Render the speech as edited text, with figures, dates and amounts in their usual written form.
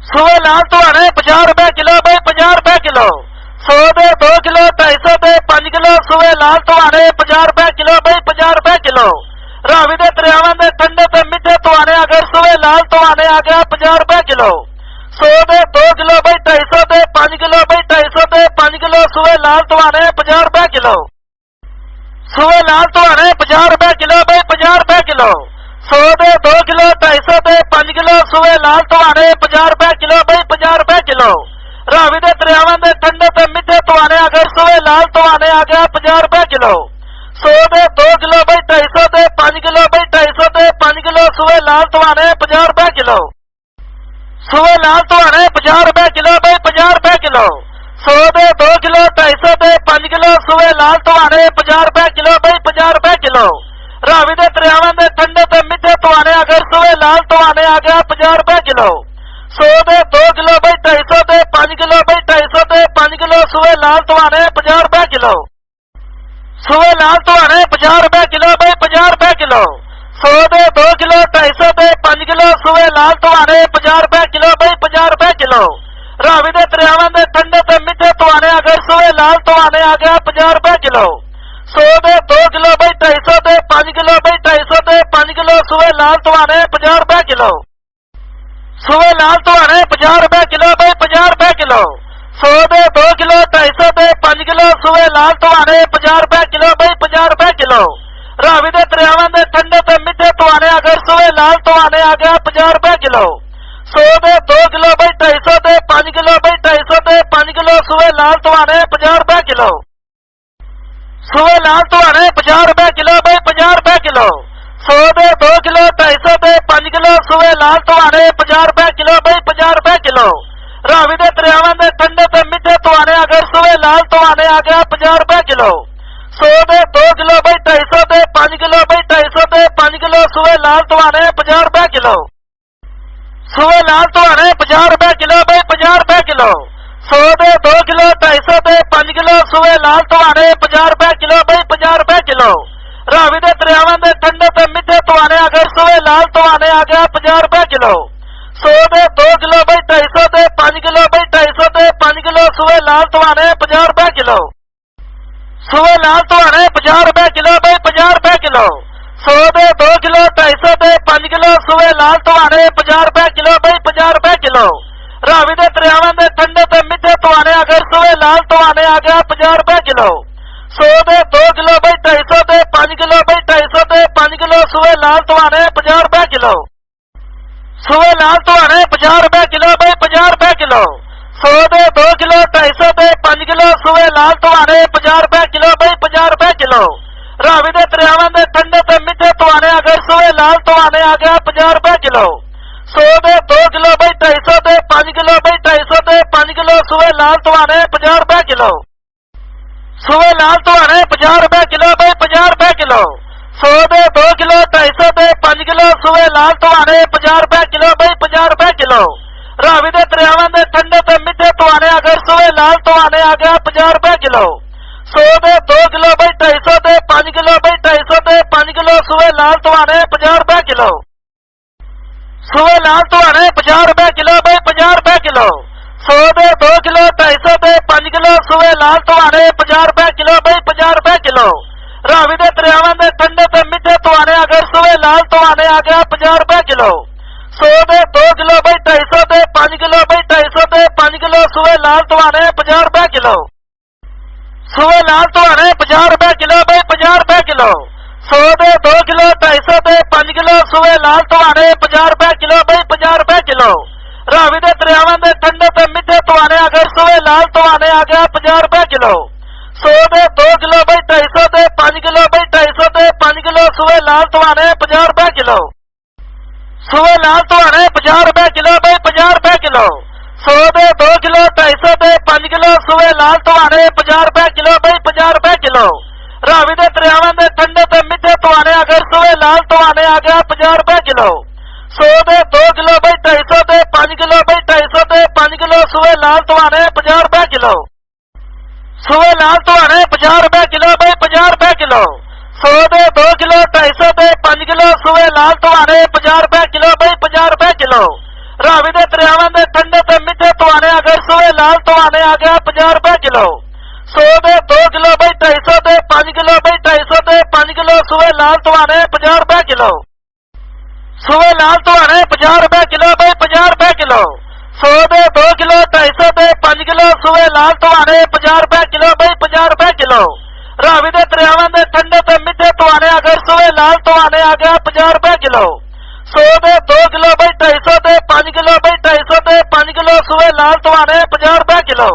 सूए लाल तुहाने 50 रुपए किलो बई 50 रुपए किलो। 100 दे 2 किलो 250 दे 5 किलो सूए लाल तुहाने 50 रुपए किलो बई 50 रुपए किलो। रावी दे दरियावां दे ठंडे ते मिठे तुहाने अगर सूए लाल तुहाने आ गया 50 रुपए किलो। 100 दे 2 किलो बई 250 दे 5 किलो बई 250 दे 5 किलो सूए लाल तुहाने 50 रुपए किलो। सूए लाल तुहाने 50 रुपए किलो बई 50 रुपए किलो। 100 दे 2 किलो 250 दे 5 किलो सूए लाल तुहाने 50 रुपए किलो बई 50 रुपए किलो। रावी दे दरियावां दे ठंडे ते मिठे तुहाने अगर सूए लाल तुहाने आ गया 50 रुपए किलो। 100 दे 2 किलो बई 250 दे 5 किलो बई 250 दे 5 किलो सूए लाल तुहाने 50 रुपए किलो। सूए लाल तुहाने 50 रुपए किलो बई 50 रुपए किलो। 100 दे 2 किलो 250 दे 5 किलो सूए लाल तुहाने 50 रुपए किलो बई 50 रुपए किलो। रावी दे दरियावां दे ठंडे ते मिठे तुहाने अगर सूए लाल तुहाने आ गया 50 रुपए किलो। 100 दे 2 किलो बई 250 दे 5 किलो बई 250 दे 5 किलो सूए लाल तुहाने 50 रुपए किलो। सूए लाल तुहाने 50 रुपए किलो बई 50 रुपए किलो। 100 दे 2 किलो 250 दे 5 किलो सूए लाल तुहाने 50 रुपए किलो बई 50 रुपए किलो। रावी दे दरियावां दे ठंडे ते मिठे तुहाने अगर सूए लाल तुहाने आ गया 50 रुपए किलो। 100 दे 2 किलो बई 250 दे 5 किलो बई 250 दे 5 किलो सूए लाल तुहाने 50 रुपए किलो। सूए लाल तुहाने 50 रुपए किलो बई 50 रुपए किलो। 100 दे 2 किलो 250 दे 5 किलो सूए लाल तुहाने 50 रुपए किलो बई 50 रुपए किलो। रावी दे दरियावां दे ठंडे ते मिठे तुहाने अगर सूए लाल तुहाने आ गया 50 रुपए किलो। 100 दे 2 किलो बई 250 दे 5 किलो बई 250 दे 5 किलो सूए लाल तुहाने 50 रुपए किलो। सूए लाल तुहाने 50 रुपए किलो बई 50 रुपए किलो। 100 दे 2 किलो 250 दे 5 किलो सूए लाल तुहाने 50 रुपए किलो बई 50 रुपए किलो। रावी दे दरियावां दे ठंडे ते मिठे तुहाने अगर सूए लाल तुहाने आ गया 50 रुपए किलो। 100 दे 2 किलो बई 250 दे 5 किलो बई 250 दे 5 किलो सूए लाल तुहाने 50 रुपए किलो। सूए लाल तुहाने 50 रुपए किलो बई 50 रुपए किलो। 100 दे 2 किलो 250 दे 5 किलो सूए लाल तुहाने 50 रुपए किलो बई 50 रुपए किलो। रावी दे दरियावां दे ठंडे ते मिठे तुहाने अगर सूए लाल तुहाने आ गया 50 रुपए किलो। 100 दे 2 किलो बई 250 दे 5 किलो बई 250 दे 5 किलो सूए लाल तुहाने 50 रुपए किलो। सूए लाल तुहाने 50 रुपए किलो बई 50 रुपए किलो। 100 दे 2 किलो 250 दे 5 किलो सूए लाल तुहाने 50 रुपए किलो बई 50 रुपए किलो। रावी दे दरियावां दे ठंडे ते मिठे तुहाने अगर सूए लाल तुहाने आ गया 50 रुपए किलो। 100 दे 2 किलो बई 250 दे 5 किलो बई 250 दे 5 किलो सूए लाल तुहाने 50 रुपए किलो। सूए लाल तुहाने 50 रुपए किलो बई 50 रुपए किलो। 100 दे 2 किलो 250 दे 5 किलो सूए लाल तुहाने 50 रुपए किलो बई 50 रुपए किलो। रावी दे दरियावां दे ठंडे ते मिठे तुहाने अगर सूए लाल तुहाने आ गया 50 रुपए किलो। 100 दे 2 किलो बई 250 दे 5 किलो बई 250 दे 5 किलो सूए लाल तुहाने 50 रुपए किलो। सूए लाल तुहाने 50 रुपए किलो बई 50 रुपए किलो। 100 दे 2 किलो 250 दे 5 किलो सूए लाल तुहाने 50 रुपए किलो बई 50 रुपए किलो। रावी दे दरियावां दे ठंडे ते मिठे तुहाने अगर सूए लाल तुहाने आ गया 50 रुपए किलो। 100 दे 2 किलो बई 250 दे 5 किलो बई 250 दे 5 किलो सूए लाल तुहाने 50 रुपए किलो। सूए लाल तुहाने 50 रुपए किलो बई 50 रुपए किलो। 100 दे 2 किलो 250 दे 5 किलो सूए लाल तुहाने 50 रुपए किलो बई 50 रुपए किलो। रावी दे दरियावां दे ठंडे ते मिठे तुहाने अगर सूए लाल तुहाने आ गया 50 रुपए किलो। 100 दे 2 किलो बई 250 दे 5 किलो बई 250 दे 5 किलो सूए लाल तुहाने 50 रुपए किलो। सूए लाल तुहाने 50 रुपए किलो बई 50 रुपए किलो। 100 दे 2 किलो 250 दे 5 किलो सूए लाल तुहाने 50 रुपए किलो बई 50 रुपए किलो। रावी दे दरियावां दे ठंडे ते मिठे तुहाने अगर सूए लाल तुहाने आ गया 50 रुपए किलो। 100 दे 2 किलो बई 250 दे 5 किलो बई 250 दे 5 किलो सूए लाल तुहाने 50 रुपए किलो। सूए लाल तुहाने 50 रुपए किलो बई 50 रुपए किलो। 100 दे 2 किलो 250 दे 5 किलो सूए लाल तुहाने 50 रुपए किलो बई 50 रुपए किलो। रावी दे दरियावां दे ठंडे ते मिठे तुहाने अगर सूए लाल तुहाने आ गया 50 रुपए किलो। 100 दे 2 किलो बई 250 दे 5 किलो बई 250 दे 5 किलो सूए लाल तुहाने 50 रुपए किलो। सूए लाल तुहाने 50 रुपए किलो बई 50 रुपए किलो। 100 दे 2 किलो 250 दे 5 किलो सूए लाल तुहाने 50 रुपए किलो बई 50 रुपए किलो। ਰਾਵੀ ਦੇ ਦਰਿਆਵਾਂ ਦੇ ਠੰਡੇ ਤੇ ਮਿੱਠੇ ਟਵਾਣੇ ਅਗਰ ਸੂਏ ਲਾਲ ਟਵਾਣੇ ਆ ਗਿਆ 50 ਰੁਪਏ ਕਿਲੋ। 100 ਦੇ 2 ਕਿਲੋ ਬਈ 250 ਦੇ 5 ਕਿਲੋ ਬਈ 250 ਦੇ 5 ਕਿਲੋ ਸੂਏ ਲਾਲ ਟਵਾਣੇ 50 ਰੁਪਏ ਕਿਲੋ। ਸੂਏ ਲਾਲ ਟਵਾਣੇ 50 ਰੁਪਏ ਕਿਲੋ ਬਈ 50 ਰੁਪਏ ਕਿਲੋ। 100 ਦੇ 2 ਕਿਲੋ 250 ਦੇ 5 ਕਿਲੋ ਸੂਏ ਲਾਲ ਟਵਾਣੇ 50 ਰੁਪਏ ਕਿਲੋ ਬਈ 50 ਰੁਪਏ ਕਿਲੋ। ਰਾਵੀ ਦੇ ਦਰਿਆਵਾਂ ਦੇ ਠੰਡੇ ਤੇ ਮਿੱਠੇ ਟਵਾਣੇ ਅਗਰ ਸੂਏ ਲਾਲ ਟਵਾਣੇ ਆ ਗਿਆ 50 ਰੁਪਏ ਕਿਲੋ। 100 ਦੇ 2 ਕਿਲੋ ਬਈ 250 ਦੇ 5 ਕਿਲੋ ਬਈ 250 ਦੇ 5 ਕਿਲੋ ਸੂਏ ਲਾਲ ਟਵਾਣੇ 50 ਰੁਪਏ ਕਿਲੋ।